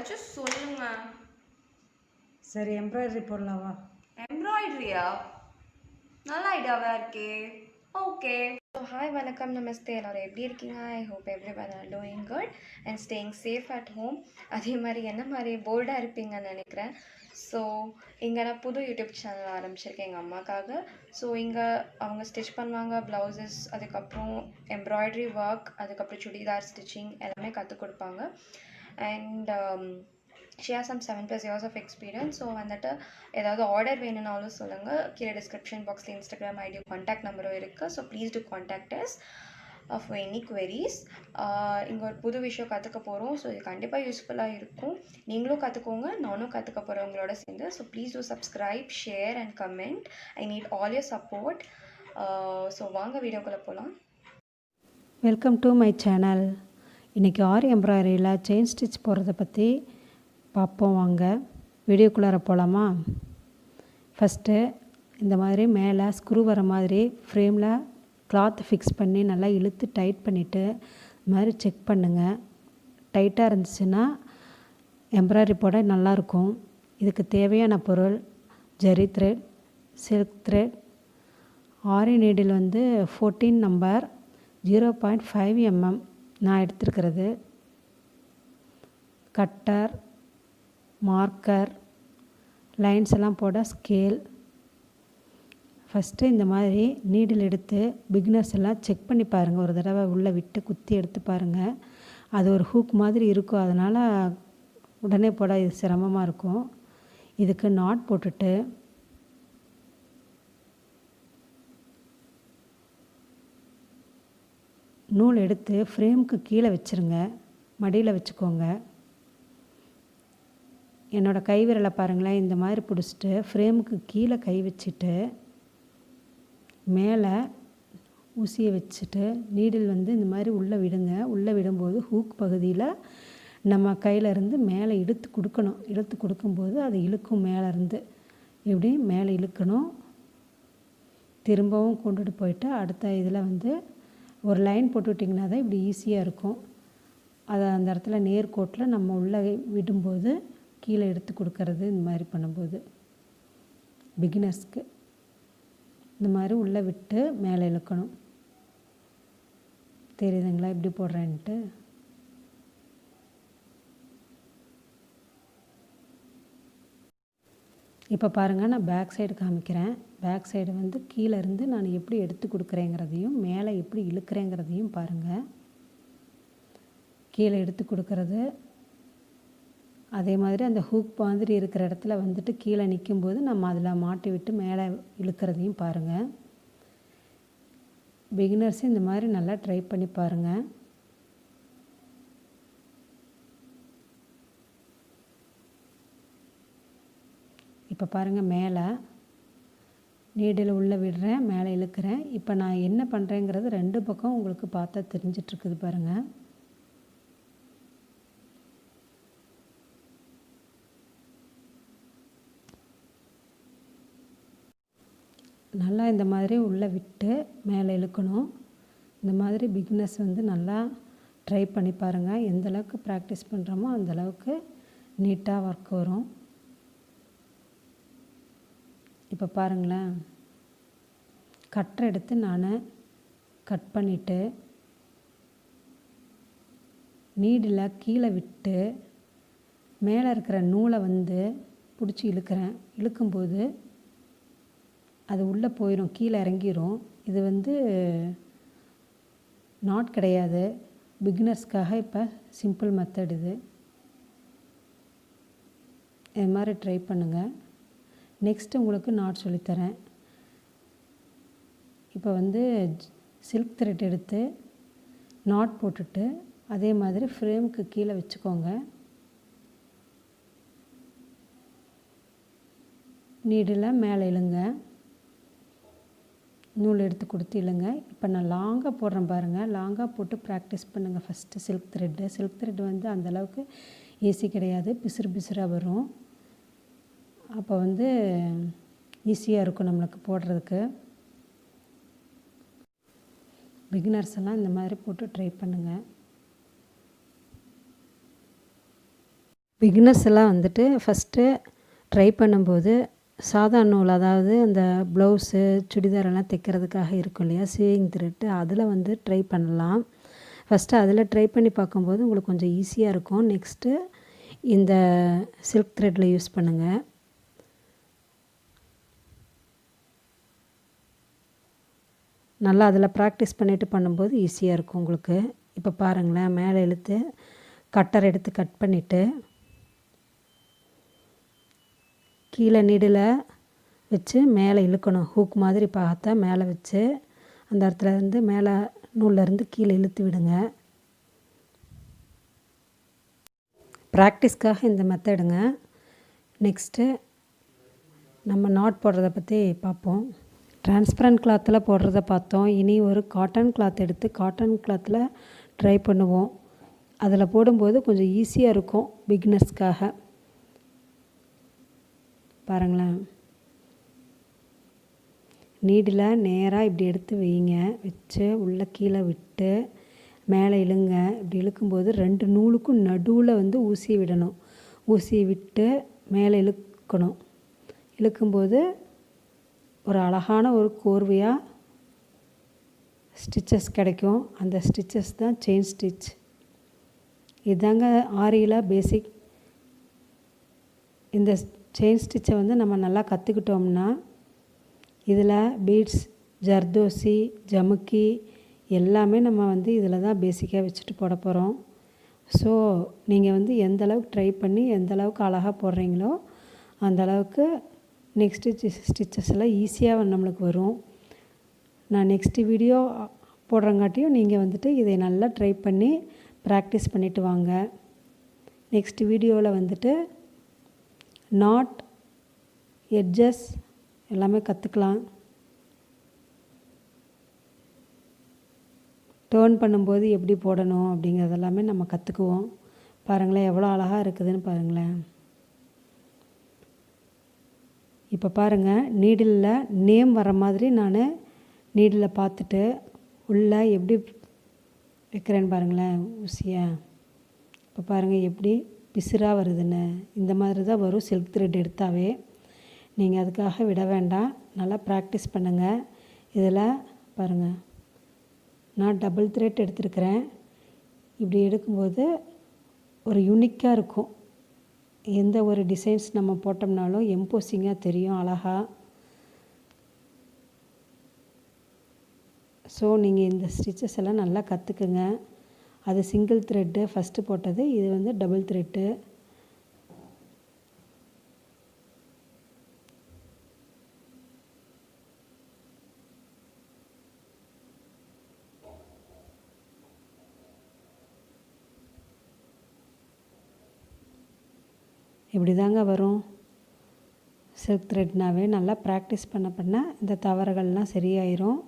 ஏதாச்சும் சொல்லுங்க. சரி, எம்ப்ராய்டரி போடலாவா? எம்ப்ராய்டரியா? நல்ல ஐடியாவா இருக்கே. ஓகே. ஸோ ஹாய், வணக்கம், நமஸ்தே. எல்லாரும் எப்படி இருக்கீங்க? I hope everyone are doing good and staying safe at home. அதே மாதிரி என்ன மாதிரி போல்டாக இருப்பீங்கன்னு நினைக்கிறேன். ஸோ இங்கே நான் புது யூடியூப் சேனல் ஆரம்பிச்சிருக்கேன் எங்கள் அம்மாக்காக. ஸோ இங்கே அவங்க ஸ்டிச் பண்ணுவாங்க ப்ளவுசஸ், அதுக்கப்புறம் எம்ப்ராய்டரி ஒர்க், அதுக்கப்புறம் சுடிதார் ஸ்டிச்சிங் எல்லாமே கற்றுக் கொடுப்பாங்க. And she has some 7+ years of experience. So வந்துட்டு ஏதாவது ஆர்டர் வேணும்னாலும் சொல்லுங்கள். கீழே டிஸ்கிரிப்ஷன் பாக்ஸில் இன்ஸ்டாகிராம் ஐடியோ கான்டாக்ட் நம்பரும் இருக்குது. So please two contact as for any queries. இங்கே ஒரு புது விஷயம் கற்றுக்க போகிறோம். ஸோ இது கண்டிப்பாக யூஸ்ஃபுல்லாக இருக்கும். நீங்களும் கற்றுக்கோங்க, நானும் கற்றுக்க போகிறேன் உங்களோட சேர்ந்து. So please do subscribe, share and comment. I need all your support. So வாங்க வீடியோக்குள்ளே போகலாம். Welcome to my channel. இன்றைக்கி ஆரி எம்ப்ராய்டரியில் செயின் ஸ்டிச் போடுறத பற்றி பார்ப்போம். வாங்க வீடியோக்குள்ளார போகலாமா? ஃபஸ்ட்டு இந்த மாதிரி மேலே ஸ்க்ரூ வர மாதிரி ஃப்ரேமில் கிளாத் ஃபிக்ஸ் பண்ணி நல்லா இழுத்து டைட் பண்ணிவிட்டு இது மாதிரி செக் பண்ணுங்கள். டைட்டாக இருந்துச்சுன்னா எம்ப்ராய்டரி போட நல்லாயிருக்கும். இதுக்கு தேவையான பொருள் ஜரி த்ரெட், சில்க் த்ரெட், ஆரி நீடில் வந்து 14 நம்பர் 0.5 mm நான் எடுத்துருக்கிறது, கட்டர், மார்க்கர், லைன்ஸ் எல்லாம் போட ஸ்கேல். ஃபஸ்ட்டு இந்த மாதிரி நீடில் எடுத்து பிகினர்ஸ் எல்லாம் செக் பண்ணி பாருங்கள். ஒரு தடவை உள்ளே விட்டு குத்தி எடுத்து பாருங்கள். அது ஒரு ஹூக் மாதிரி இருக்கும், அதனால் உடனே போட இது சிரமமாக இருக்கும். இதுக்கு நாட் போட்டுட்டு நூல் எடுத்து ஃப்ரேமுக்கு கீழே வச்சுருங்க, மடியில் வச்சுக்கோங்க. என்னோடய கை விரலை பாருங்களேன், இந்த மாதிரி பிடிச்சிட்டு ஃப்ரேமுக்கு கீழே கை வச்சுட்டு மேலே ஊசியை வச்சுட்டு நீடில் வந்து இந்த மாதிரி உள்ளே விடுங்க. உள்ளே விடும்போது ஹூக் பகுதியில் நம்ம கையிலேருந்து மேலே இழுத்து கொடுக்கணும். இழுத்து கொடுக்கும்போது அது இழுக்கும், மேலேருந்து இப்படி மேலே இழுக்கணும். திரும்பவும் கொண்டுட்டு போயிட்டு அடுத்த இதில் வந்து ஒரு லைன் போட்டுவிட்டிங்கன்னா தான் இப்படி ஈஸியாக இருக்கும். அதை அந்த இடத்துல நேர்கோட்டில் நம்ம உள்ளே விடும்போது கீழே எடுத்து கொடுக்கறது. இந்த மாதிரி பண்ணும்போது பிகினர்ஸ்க்கு இந்த மாதிரி உள்ளே விட்டு மேலே இழுக்கணும். தெரியுதுங்களா எப்படி போடுறேன்ட்டு? இப்போ பாருங்கள், நான் பேக் சைடு காமிக்கிறேன். பேக் சைடு வந்து கீழே இருந்து நான் எப்படி எடுத்து கொடுக்குறேங்கிறதையும் மேலே எப்படி இழுக்கிறேங்கிறதையும் பாருங்கள். கீழே எடுத்து கொடுக்கறது, அதே மாதிரி அந்த ஹூக் மாதிரி இருக்கிற இடத்துல வந்துட்டு கீழே நிற்கும்போது நம்ம அதில் மாட்டி விட்டு மேலே இழுக்கிறதையும் பாருங்கள். பிகினர்ஸ் இந்த மாதிரி நல்லா ட்ரை பண்ணி பாருங்கள். இப்போ பாருங்கள், மேலே நீடில் உள்ளே விடுறேன், மேலே இழுக்கிறேன். இப்போ நான் என்ன பண்ணுறேங்கிறது ரெண்டு பக்கம் உங்களுக்கு பார்த்தா தெரிஞ்சிட்ருக்குது பாருங்கள். நல்லா இந்த மாதிரி உள்ளே விட்டு மேலே இழுக்கணும். இந்த மாதிரி பிகினர்ஸ் வந்து நல்லா ட்ரை பண்ணி பாருங்கள். எந்தளவுக்கு ப்ராக்டிஸ் பண்ணுறோமோ அந்தளவுக்கு நீட்டாக ஒர்க் வரும். இப்போ பாருங்களேன், கட்டரை எடுத்து நான் கட் பண்ணிவிட்டு நீடில் கீழே விட்டு மேலே இருக்கிற நூலை வந்து பிடிச்சி இழுக்கிறேன். இழுக்கும்போது அது உள்ளே போயிடும், கீழே இறங்கிரும். இது வந்து நாட் கிடையாது, பிகினர்ஸ்க்காக இப்போ சிம்பிள் மெத்தட் இது. இது மாதிரி ட்ரை பண்ணுங்கள். நெக்ஸ்ட்டு உங்களுக்கு நாட் சொல்லித்தரேன். இப்போ வந்து சில்க் த்ரெட் எடுத்து நாட் போட்டுட்டு அதே மாதிரி ஃப்ரேமுக்கு கீழே வச்சுக்கோங்க. நீடில் மேலே இழுங்க, நூல் எடுத்து கொடுத்து இழுங்க. இப்போ நான் லாங்காக போடுறேன் பாருங்கள். லாங்காக போட்டு ப்ராக்டிஸ் பண்ணுங்கள். ஃபஸ்ட்டு சில்க் த்ரெட்டு வந்து அந்தளவுக்கு ஈஸி கிடையாது, பிசுறு பிசுறாக வரும். அப்போ வந்து ஈஸியாக இருக்கும் நம்மளுக்கு போடுறதுக்கு. பிகினர்ஸ் எல்லாம் இந்த மாதிரி போட்டு ட்ரை பண்ணுங்கள். பிகினர்ஸ் எல்லாம் வந்துட்டு ஃபஸ்ட்டு ட்ரை பண்ணும்போது சாதா நூல், அதாவது அந்த ப்ளவுஸு சுடிதாரெல்லாம் தைக்கிறதுக்காக இருக்கும் இல்லையா, சீவிங் த்ரெட்டு, அதில் வந்து ட்ரை பண்ணலாம். ஃபஸ்ட்டு அதில் ட்ரை பண்ணி பார்க்கும்போது உங்களுக்கு கொஞ்சம் ஈஸியாக இருக்கும். நெக்ஸ்ட்டு இந்த சில்க் த்ரெட்டில் யூஸ் பண்ணுங்கள். நல்லா அதில் ப்ராக்டிஸ் பண்ணிவிட்டு பண்ணும்போது ஈஸியாக இருக்கும் உங்களுக்கு. இப்போ பாருங்களேன், மேலே இழுத்து கட்டர் எடுத்து கட் பண்ணிவிட்டு கீழே நீடில் வச்சு மேலே இழுக்கணும். ஹூக் மாதிரி பார்த்தா மேலே வச்சு அந்த இடத்துல இருந்து மேலே நூல்லேருந்து கீழே இழுத்து விடுங்க. ப்ராக்டிஸ்க்காக இந்த மெத்தடுங்க. நெக்ஸ்ட்டு நம்ம நாட் போடுறத பற்றி பார்ப்போம். டிரான்ஸ்பரண்ட் கிளாத்தில் போடுறத பார்த்தோம். இனி ஒரு காட்டன் கிளாத் எடுத்து காட்டன் கிளாத்தில் ட்ரை பண்ணுவோம். அதில் போடும்போது கொஞ்சம் ஈஸியாக இருக்கும் பிகினர்ஸ்க்காக. பாருங்களேன், நீடில் நேராக இப்படி எடுத்து வைங்க. வச்சு உள்ளே கீழே விட்டு மேலே இழுங்க. இப்படி இழுக்கும்போது 2 நூலுக்கும் நடுவில் வந்து ஊசியை விடணும். ஊசியை விட்டு மேலே இழுக்கணும். இழுக்கும்போது ஒரு அழகான ஒரு கோர்வையாக ஸ்டிச்சஸ் கிடைக்கும். அந்த ஸ்டிச்சஸ் தான் செயின் ஸ்டிச். இதுதாங்க ஆரியில் பேசிக். இந்த செயின் ஸ்டிச்சை வந்து நம்ம நல்லா கற்றுக்கிட்டோம்னா இதில் பீட்ஸ், ஜர்தோசி, ஜமுக்கி எல்லாமே நம்ம வந்து இதில் தான் பேசிக்காக வச்சுட்டு போட போகிறோம். ஸோ நீங்கள் வந்து எந்த அளவுக்கு ட்ரை பண்ணி எந்த அளவுக்கு அழகாக போடுறீங்களோ அந்த அளவுக்கு நெக்ஸ்ட்டு ஸ்டிச்சஸ் எல்லாம் ஈஸியாக நம்மளுக்கு வரும். நான் நெக்ஸ்ட்டு வீடியோ போடுறங்காட்டியும் நீங்கள் வந்துட்டு இதை நல்லா ட்ரை பண்ணி ப்ராக்டிஸ் பண்ணிவிட்டு வாங்க. நெக்ஸ்ட் வீடியோவில் வந்துட்டு நாட், எட்ஜஸ் எல்லாமே கற்றுக்கலாம். டேர்ன் பண்ணும்போது எப்படி போடணும் அப்படிங்கிறது எல்லாமே நம்ம கற்றுக்குவோம். பாருங்களேன் எவ்வளோ அழகாக இருக்குதுன்னு பாருங்களேன். இப்போ பாருங்கள், நீடிலில் நேம் வர மாதிரி நான் நீடில் பார்த்துட்டு உள்ளே எப்படி வைக்கிறேன்னு பாருங்களேன் ஊசியை. இப்போ பாருங்கள் எப்படி பிசுறாக வருதுன்னு. இந்த மாதிரி தான் வரும் சில்க் த்ரெட் எடுத்தாவே. நீங்கள் அதுக்காக விட வேண்டாம், நல்லா ப்ராக்டிஸ் பண்ணுங்கள். இதில் பாருங்கள், நான் டபுள் த்ரெட் எடுத்துருக்கிறேன். இப்படி எடுக்கும்போது ஒரு யூனிக்காக இருக்கும். எந்த ஒரு டிசைன்ஸ் நம்ம போட்டோம்னாலும் எம்போசிங்காக தெரியும் அழகாக. ஸோ நீங்கள் இந்த ஸ்டிச்சஸ் எல்லாம் நல்லா கற்றுக்குங்க. அது சிங்கிள் த்ரெட்டு ஃபஸ்ட்டு போட்டது, இது வந்து டபுள் த்ரெட்டு. இப்படி தாங்க வரும். சில்க் த்ரெட்னாவே நல்லா ப்ராக்டிஸ் பண்ண இந்த தவறுகள்லாம் சரியாயிரும்.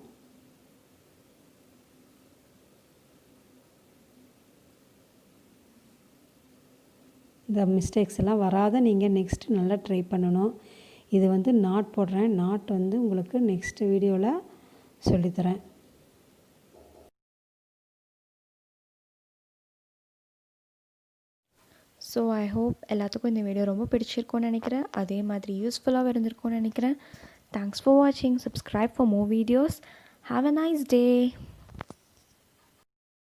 இந்த மிஸ்டேக்ஸ் எல்லாம் வராத நீங்கள் நெக்ஸ்ட்டு நல்லா ட்ரை பண்ணணும். இது வந்து நாட் போடுறேன். நாட் வந்து உங்களுக்கு நெக்ஸ்ட் வீடியோவில் சொல்லித்தரேன். ஸோ ஐ ஹோப் எல்லாத்துக்கும் இந்த வீடியோ ரொம்ப பிடிச்சிருக்கும்னு நினைக்கிறேன். அதே மாதிரி யூஸ்ஃபுல்லாக இருந்திருக்கும்னு நினைக்கிறேன். தேங்க்ஸ் ஃபார் வாட்சிங். Subscribe for more videos. Have a nice day.